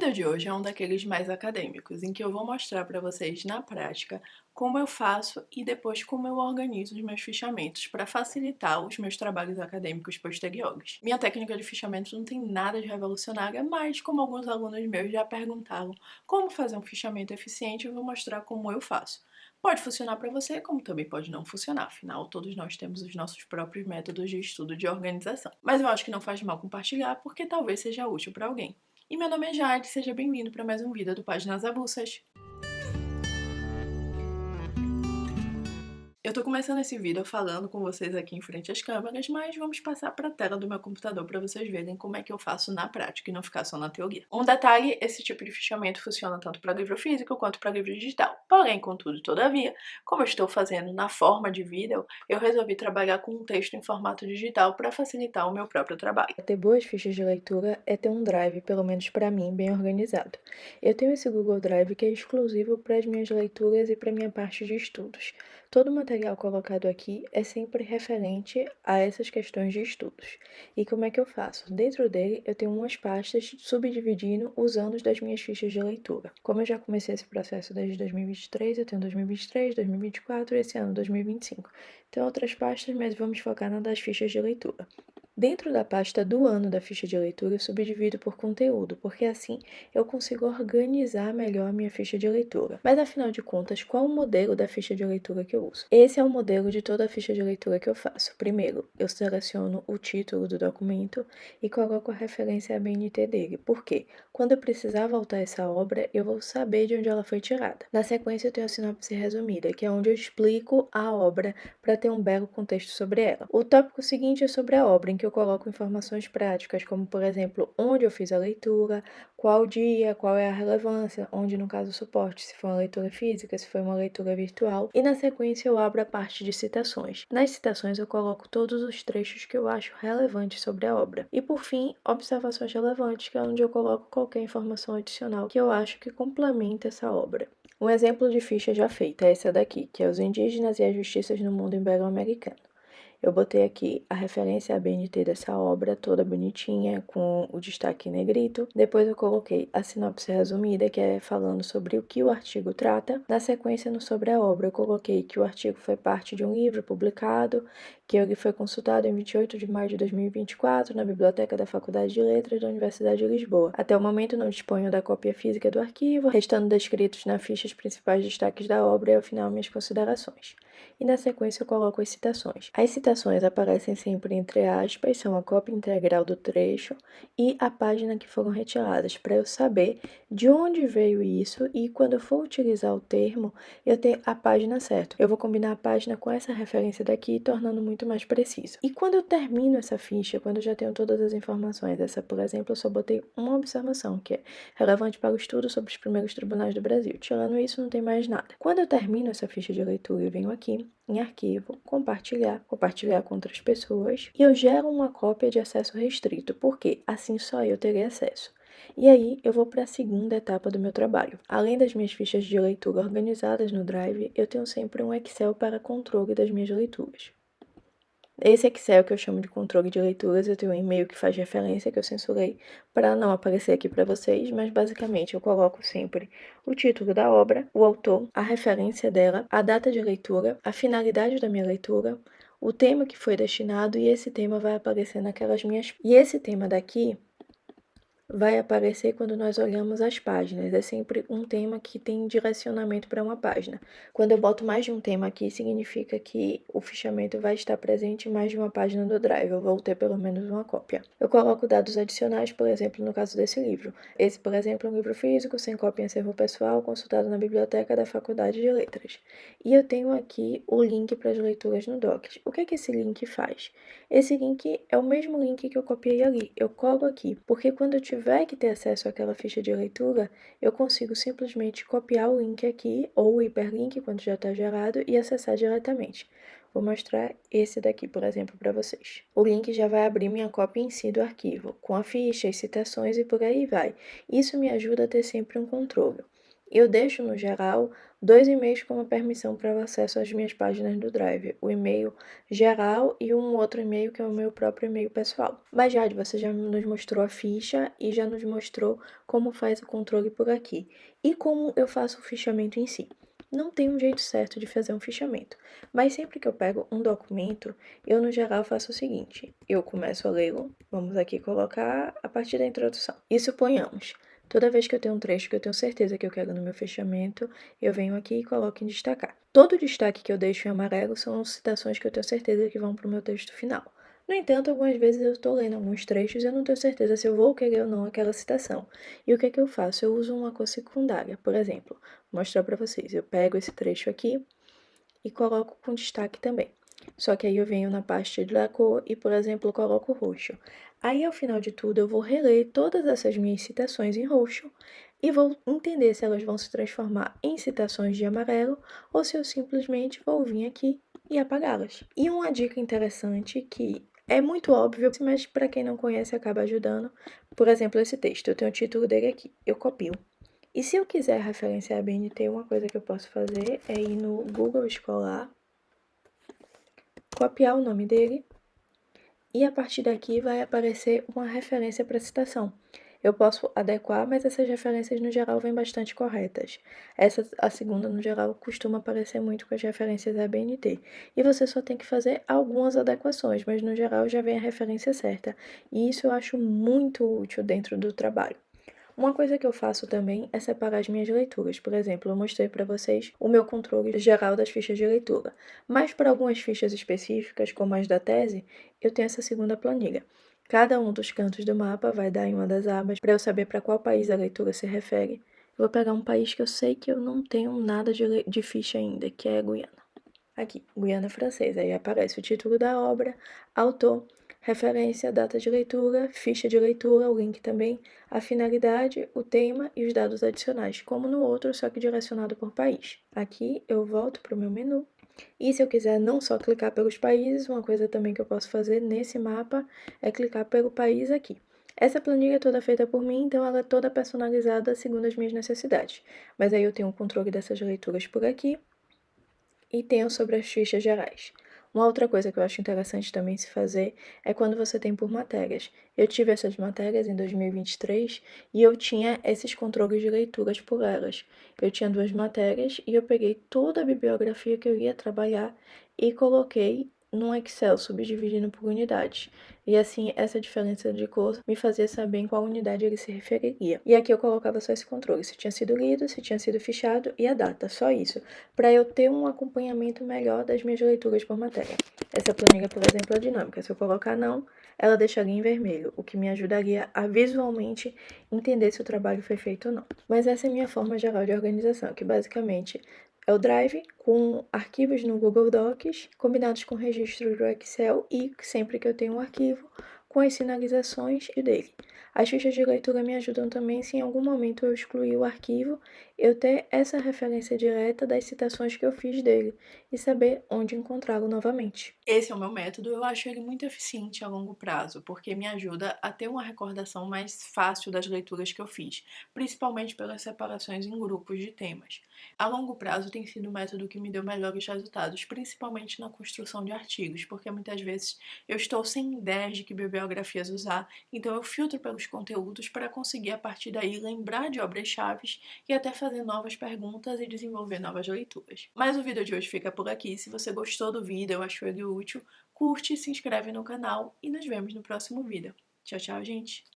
vídeo de hoje é um daqueles mais acadêmicos, em que eu vou mostrar para vocês na prática como eu faço e depois como eu organizo os meus fichamentos para facilitar os meus trabalhos acadêmicos posteriores. Minha técnica de fichamentos não tem nada de revolucionária, mas como alguns alunos meus já perguntavam como fazer um fichamento eficiente, eu vou mostrar como eu faço. Pode funcionar para você, como também pode não funcionar, afinal todos nós temos os nossos próprios métodos de estudo de organização. Mas eu acho que não faz mal compartilhar, porque talvez seja útil para alguém. E meu nome é Jade, seja bem-vindo para mais um vídeo do Páginas Avulsas. Eu tô começando esse vídeo falando com vocês aqui em frente às câmeras, mas vamos passar para a tela do meu computador para vocês verem como é que eu faço na prática e não ficar só na teoria. Um detalhe, esse tipo de fichamento funciona tanto para livro físico quanto para livro digital. Porém, contudo, todavia, como eu estou fazendo na forma de vídeo, eu resolvi trabalhar com um texto em formato digital para facilitar o meu próprio trabalho. Ter boas fichas de leitura é ter um drive, pelo menos para mim, bem organizado. Eu tenho esse Google Drive que é exclusivo para as minhas leituras e para minha parte de estudos. Todo o material colocado aqui é sempre referente a essas questões de estudos. E como é que eu faço? Dentro dele, eu tenho umas pastas subdividindo os anos das minhas fichas de leitura. Como eu já comecei esse processo desde 2023, eu tenho 2023, 2024 e esse ano 2025. Tem outras pastas, mas vamos focar na das fichas de leitura. Dentro da pasta do ano da ficha de leitura, eu subdivido por conteúdo, porque assim eu consigo organizar melhor a minha ficha de leitura. Mas afinal de contas, qual o modelo da ficha de leitura que eu uso? Esse é o modelo de toda a ficha de leitura que eu faço. Primeiro, eu seleciono o título do documento e coloco a referência ABNT dele. Por quê? Quando eu precisar voltar essa obra, eu vou saber de onde ela foi tirada. Na sequência, eu tenho a sinopse resumida, que é onde eu explico a obra para ter um belo contexto sobre ela. O tópico seguinte é sobre a obra, em que eu coloco informações práticas, como por exemplo, onde eu fiz a leitura, qual dia, qual é a relevância, onde no caso o suporte, se foi uma leitura física, se foi uma leitura virtual, e na sequência eu abro a parte de citações. Nas citações eu coloco todos os trechos que eu acho relevantes sobre a obra. E por fim, observações relevantes, que é onde eu coloco qualquer informação adicional que eu acho que complementa essa obra. Um exemplo de ficha já feita é essa daqui, que é Os Indígenas e as Justiças no Mundo Ibero-Americano. Eu botei aqui a referência à BNT dessa obra, toda bonitinha, com o destaque em negrito. Depois eu coloquei a sinopse resumida, que é falando sobre o que o artigo trata. Na sequência, no sobre a obra, eu coloquei que o artigo foi parte de um livro publicado, que ele foi consultado em 28 de maio de 2024 na Biblioteca da Faculdade de Letras da Universidade de Lisboa. Até o momento não disponho da cópia física do arquivo, restando descritos na ficha os principais destaques da obra e ao final minhas considerações. E na sequência eu coloco as citações. As citações aparecem sempre entre aspas, são a cópia integral do trecho e a página que foram retiradas, para eu saber de onde veio isso e quando eu for utilizar o termo, eu ter a página certa. Eu vou combinar a página com essa referência daqui, tornando muito mais preciso. E quando eu termino essa ficha, quando eu já tenho todas as informações, essa, por exemplo, eu só botei uma observação, que é relevante para o estudo sobre os primeiros tribunais do Brasil. Tirando isso, não tem mais nada. Quando eu termino essa ficha de leitura, eu venho aqui em arquivo, compartilhar com outras pessoas, e eu gero uma cópia de acesso restrito, porque assim só eu terei acesso. E aí eu vou para a segunda etapa do meu trabalho. Além das minhas fichas de leitura organizadas no Drive, eu tenho sempre um Excel para controle das minhas leituras. Esse Excel que eu chamo de controle de leituras, eu tenho um e-mail que faz referência, que eu censurei para não aparecer aqui para vocês, mas basicamente eu coloco sempre o título da obra, o autor, a referência dela, a data de leitura, a finalidade da minha leitura, o tema que foi destinado, e esse tema vai aparecer naquelas minhas... E esse tema daqui vai aparecer quando nós olhamos as páginas. É sempre um tema que tem direcionamento para uma página. Quando eu boto mais de um tema aqui, significa que o fichamento vai estar presente em mais de uma página do Drive. Eu vou ter pelo menos uma cópia. Eu coloco dados adicionais, por exemplo, no caso desse livro. Esse, por exemplo, é um livro físico, sem cópia em acervo pessoal, consultado na biblioteca da Faculdade de Letras. E eu tenho aqui o link para as leituras no Docs. O que é que esse link faz? Esse link é o mesmo link que eu copiei ali. Eu colo aqui, porque quando eu tiver que ter acesso àquela ficha de leitura, eu consigo simplesmente copiar o link aqui, ou o hiperlink quando já está gerado, e acessar diretamente. Vou mostrar esse daqui, por exemplo, para vocês. O link já vai abrir minha cópia em si do arquivo, com a ficha, as citações e por aí vai. Isso me ajuda a ter sempre um controle. Eu deixo no geral 2 e-mails como permissão para o acesso às minhas páginas do Drive, o e-mail geral e um outro e-mail que é o meu próprio e-mail pessoal. Mas Jade, você já nos mostrou a ficha e já nos mostrou como faz o controle por aqui. E como eu faço o fichamento em si? Não tem um jeito certo de fazer um fichamento, mas sempre que eu pego um documento, eu no geral faço o seguinte: eu começo a lê-lo, vamos aqui colocar a partir da introdução. E suponhamos, toda vez que eu tenho um trecho que eu tenho certeza que eu quero no meu fechamento, eu venho aqui e coloco em destacar. Todo destaque que eu deixo em amarelo são citações que eu tenho certeza que vão para o meu texto final. No entanto, algumas vezes eu estou lendo alguns trechos e eu não tenho certeza se eu vou querer ou não aquela citação. E o que é que eu faço? Eu uso uma cor secundária. Por exemplo, vou mostrar para vocês. Eu pego esse trecho aqui e coloco com destaque também. Só que aí eu venho na parte da cor e, por exemplo, coloco roxo. Aí, ao final de tudo, eu vou reler todas essas minhas citações em roxo e vou entender se elas vão se transformar em citações de amarelo ou se eu simplesmente vou vir aqui e apagá-las. E uma dica interessante que é muito óbvio, mas para quem não conhece acaba ajudando. Por exemplo, esse texto, eu tenho o título dele aqui, eu copio. E se eu quiser referenciar a BNT, uma coisa que eu posso fazer é ir no Google Escolar, copiar o nome dele e a partir daqui vai aparecer uma referência para citação. Eu posso adequar, mas essas referências no geral vêm bastante corretas. Essa, a segunda, no geral, costuma aparecer muito com as referências da BNT. E você só tem que fazer algumas adequações, mas no geral já vem a referência certa. E isso eu acho muito útil dentro do trabalho. Uma coisa que eu faço também é separar as minhas leituras. Por exemplo, eu mostrei para vocês o meu controle geral das fichas de leitura. Mas para algumas fichas específicas, como as da tese, eu tenho essa segunda planilha. Cada um dos cantos do mapa vai dar em uma das abas para eu saber para qual país a leitura se refere. Eu vou pegar um país que eu sei que eu não tenho nada de ficha ainda, que é Guiana. Aqui, Guiana Francesa. Aí aparece o título da obra, autor, referência, data de leitura, ficha de leitura, o link também, a finalidade, o tema e os dados adicionais, como no outro, só que direcionado por país. Aqui eu volto para o meu menu. E se eu quiser não só clicar pelos países, uma coisa também que eu posso fazer nesse mapa é clicar pelo país aqui. Essa planilha é toda feita por mim, então ela é toda personalizada segundo as minhas necessidades. Mas aí eu tenho o controle dessas leituras por aqui e tenho sobre as fichas gerais. Uma outra coisa que eu acho interessante também se fazer é quando você tem por matérias. Eu tive essas matérias em 2023 e eu tinha esses controles de leituras por elas. Eu tinha 2 matérias e eu peguei toda a bibliografia que eu ia trabalhar e coloquei num Excel, subdividindo por unidades. E assim, essa diferença de cor me fazia saber em qual unidade ele se referiria. E aqui eu colocava só esse controle, se tinha sido lido, se tinha sido fichado e a data, só isso, para eu ter um acompanhamento melhor das minhas leituras por matéria. Essa planilha, por exemplo, é dinâmica. Se eu colocar não, ela deixaria em vermelho, o que me ajudaria a visualmente entender se o trabalho foi feito ou não. Mas essa é a minha forma geral de organização, que basicamente é o Drive com arquivos no Google Docs, combinados com registros do Excel e, sempre que eu tenho um arquivo, com as sinalizações dele. As fichas de leitura me ajudam também se em algum momento eu excluir o arquivo, eu ter essa referência direta das citações que eu fiz dele e saber onde encontrá-lo novamente. Esse é o meu método, eu acho ele muito eficiente a longo prazo, porque me ajuda a ter uma recordação mais fácil das leituras que eu fiz, principalmente pelas separações em grupos de temas. A longo prazo tem sido o método que me deu melhores resultados, principalmente na construção de artigos, porque muitas vezes eu estou sem ideias de que bibliografias usar, então eu filtro pelos conteúdos para conseguir a partir daí lembrar de obras-chave e até fazer novas perguntas e desenvolver novas leituras. Mas o vídeo de hoje fica por aqui. Se você gostou do vídeo, eu achou ele útil, curte, se inscreve no canal e nos vemos no próximo vídeo. Tchau, tchau, gente!